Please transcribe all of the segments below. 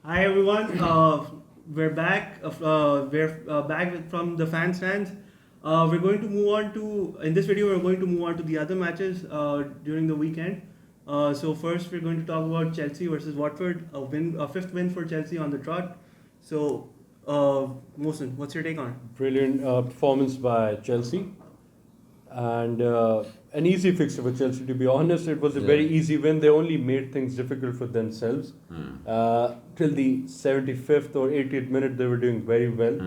Hi everyone. We're back. We're back from the fan stands. We're going to move on to in this video. We're going to move on to the other matches during the weekend. So first, we're going to talk about Chelsea versus Watford. A fifth win for Chelsea on the trot. So, Mohsen, what's your take on it? Brilliant performance by Chelsea, and an easy fixture for Chelsea. To be honest, it was a very easy win. They only made things difficult for themselves. Till the 75th or 80th minute, they were doing very well.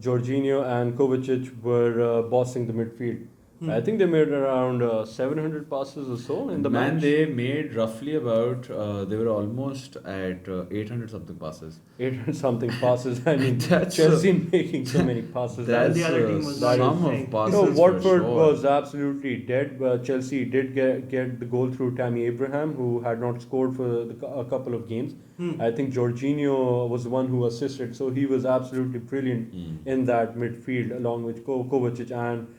Jorginho and Kovacic were bossing the midfield. I think they made around 700 passes or so in the match. They made roughly about, they were almost at 800 something passes. 800 something passes. I mean, That's Chelsea making so many passes. That's the other team was some not of playing. passes. No, for Watford sure. was absolutely dead. Chelsea did get the goal through Tammy Abraham, who had not scored for a couple of games. I think Jorginho was the one who assisted, so he was absolutely brilliant in that midfield along with Kovacic. And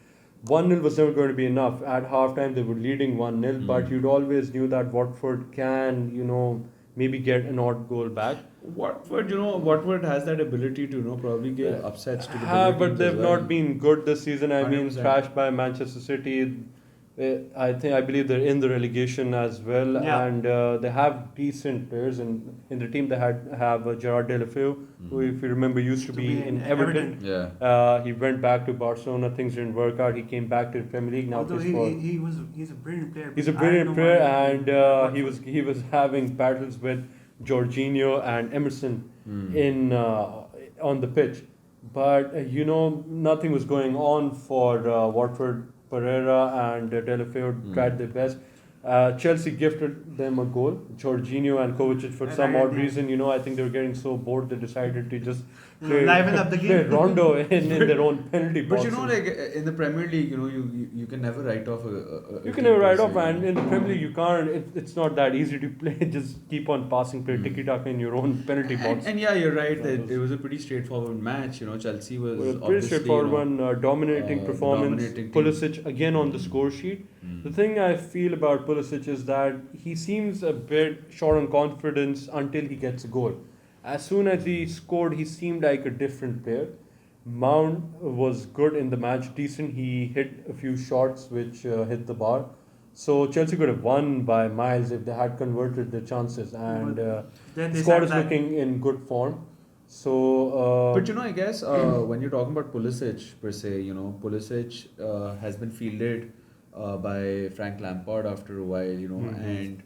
1-0 was never going to be enough. At halftime, they were leading 1-0, but you'd always knew that Watford can, maybe get an odd goal back. Watford has that ability to, probably get upsets to the bigger But teams as they've well. not been good this season. I mean, 100%. thrashed by Manchester City. I believe they're in the relegation as well, and they have decent players in the team. They have Gerard Deulofeu, who, if you remember, used to be in Everton. Yeah. He went back to Barcelona. Things didn't work out. He came back to the Premier League. Now Although he's a brilliant player. he's a but I brilliant don't player, know why and he was having battles with Jorginho and Emerson in on the pitch, but nothing was going on for Watford. Pereira and Deulofeu tried their best. Chelsea gifted them a goal. Jorginho and Kovacic, for some odd reason, I think they were getting so bored they decided to just liven up the play game. Rondo in their own penalty box. But like in the Premier League, you can never write off a You can team never per write se, off, and in the Premier League you can't. It's not that easy to play. Just keep on passing, play tiki-taka in your own penalty box. And yeah, you're right. That it was a pretty straightforward match. Chelsea was Well, pretty obviously straightforward one, dominating performance. dominating team. Pulisic again on the score sheet. The thing I feel about Pulisic is that he seems a bit short on confidence until he gets a goal. As soon as he scored, he seemed like a different player. Mount was good in the match, decent. He hit a few shots which hit the bar. So Chelsea could have won by miles if they had converted their chances. And Then they squad sat is back. looking in good form. So, But I guess when you're talking about Pulisic per se, Pulisic has been fielded by Frank Lampard after a while, and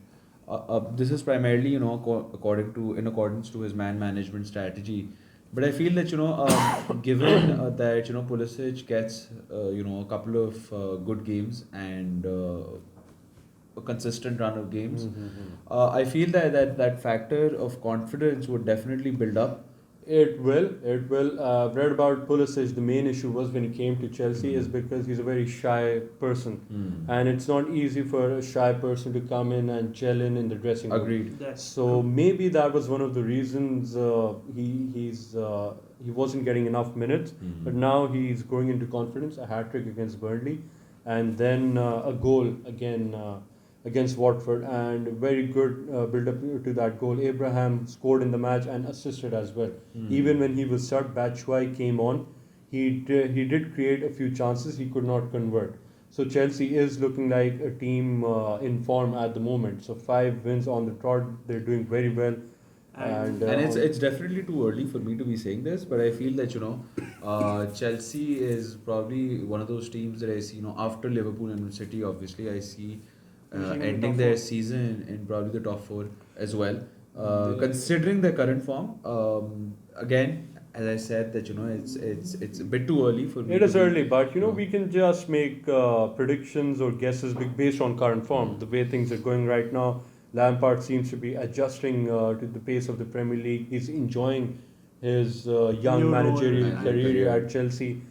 this is primarily in accordance to his man management strategy. But I feel that given that Pulisic gets a couple of good games and a consistent run of games, I feel that factor of confidence would definitely build up. It will. I've read about Pulisic. The main issue was when he came to Chelsea is because he's a very shy person, and it's not easy for a shy person to come in and gel in the dressing room. Agreed. So maybe that was one of the reasons he wasn't getting enough minutes. But now he's growing into confidence. A hat trick against Burnley, and then a goal again. Against Watford, and very good build up to that goal. Abraham scored in the match and assisted as well. Even when he was subbed, Batshuayi came on. He did create a few chances. He could not convert. So Chelsea is looking like a team in form at the moment. So 5 wins on the trot. They're doing very well. And it's definitely too early for me to be saying this, but I feel that Chelsea is probably one of those teams that I see after Liverpool and City. Obviously, I see ending their season in probably the top 4 as well. Considering their current form, again, as I said, that it's a bit too early for me. It is early, but we can just make predictions or guesses based on current form. The way things are going right now, Lampard seems to be adjusting to the pace of the Premier League. He's enjoying his young managerial career at Chelsea.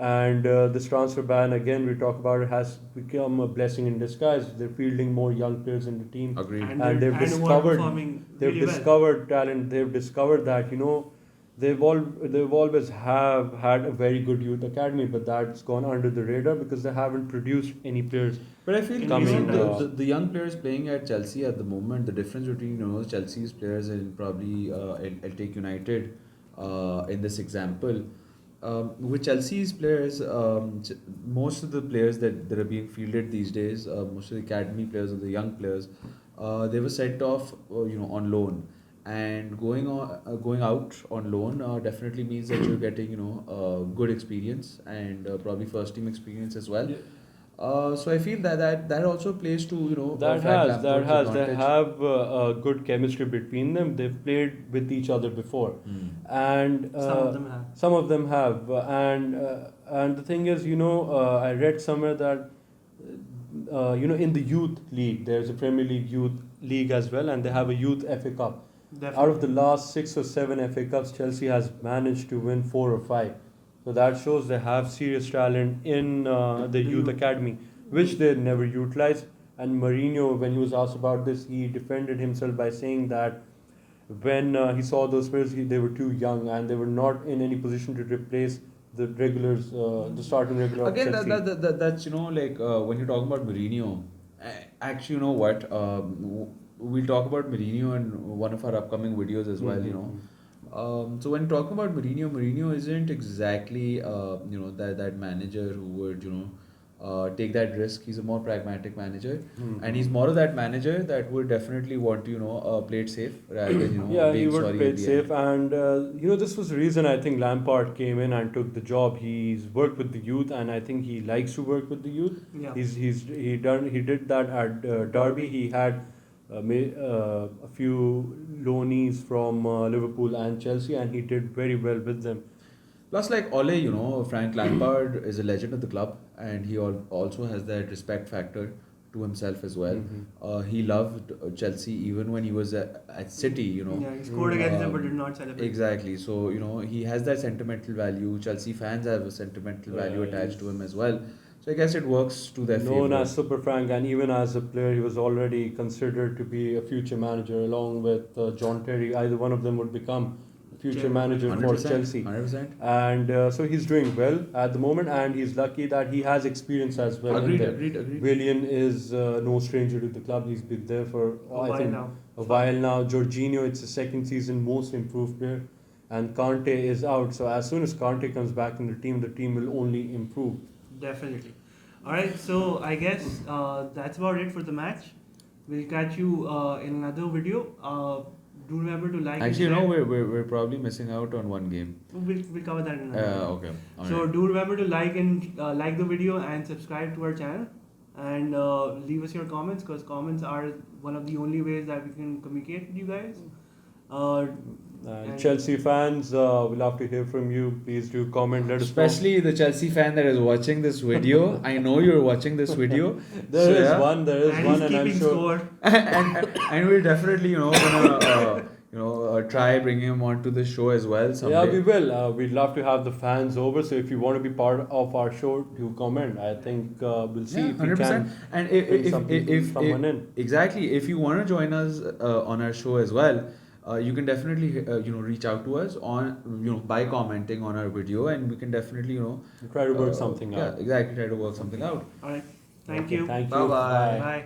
And this transfer ban, again, we talk about it, has become a blessing in disguise. They're fielding more young players in the team. Agreed. And they've discovered talent. They've discovered that they've always have had a very good youth academy, but that's gone under the radar because they haven't produced any players. But I feel Coming, the young players playing at Chelsea at the moment, the difference between Chelsea's players and probably I'll take United in this example. With Chelsea's players, most of the players that are being fielded these days, most of the academy players or the young players, they were sent off, on loan, and going out on loan definitely means that you're getting good experience and probably first team experience as well. Yeah. So I feel that also plays to That Frank has Lampard's they advantage. have a good chemistry between them. They've played with each other before, and some of them have, and the thing is, I read somewhere that in the youth league there's a Premier League youth league as well, and they have a youth FA Cup. Definitely. Out of the last 6 or 7 FA Cups, Chelsea has managed to win 4 or 5. So that shows they have serious talent in the youth academy, which they never utilized. And Mourinho, when he was asked about this, he defended himself by saying that when he saw those players, they were too young and they were not in any position to replace the regulars, the starting regular of Again, Chelsea. that's when you're talking about Mourinho, actually, you know what? We'll talk about Mourinho in one of our upcoming videos as well. So when talking about Mourinho isn't exactly that manager who would take that risk. He's a more pragmatic manager, and he's more of that manager that would definitely want to play it safe rather than Yeah, he being would sorry play at it the safe, end. and this was the reason I think Lampard came in and took the job. He's worked with the youth, and I think he likes to work with the youth. Yeah. He did that at Derby. He had a few loanees from Liverpool and Chelsea, and he did very well with them. Plus, like Ole, Frank Lampard is a legend of the club, and he also has that respect factor to himself as well. He loved Chelsea even when he was at City. Yeah, he scored against them but did not celebrate. Exactly. So he has that sentimental value. Chelsea fans have a sentimental value attached to him as well. So I guess it works to their favor. Known as Super Frank, and even as a player, he was already considered to be a future manager along with John Terry. Either one of them would become a future manager for 100%, Chelsea. 100%. And so he's doing well at the moment, and he's lucky that he has experience as well. Agreed. Willian is no stranger to the club. He's been there for a while now. Jorginho, it's the second season most improved player, and Kante is out. So as soon as Kante comes back in the team will only improve. Definitely. Alright, so I guess that's about it for the match. We'll catch you in another video. Do remember to like Actually, and share. we're probably missing out on one game. We'll cover that in another video. Okay. All So right. do remember to like the video and subscribe to our channel, and leave us your comments, because comments are one of the only ways that we can communicate with you guys. And Chelsea fans, we'll love to hear from you. Please do comment. Let us know. Especially the Chelsea fan that is watching this video. I know you're watching this video. There is yeah. one, he's and I'm keeping sure. score. and we're definitely gonna try bringing him onto the show as well someday. Yeah, we will. We'd love to have the fans over. So if you want to be part of our show, do comment. I think we'll see if we 100%. can And bring someone in. Exactly, if you want to join us on our show as well, you can definitely reach out to us on by commenting on our video, and we can definitely Try to work something out. Yeah, exactly. Try to work something out. Alright, thank Okay, you. Thank you. Bye-bye. Bye.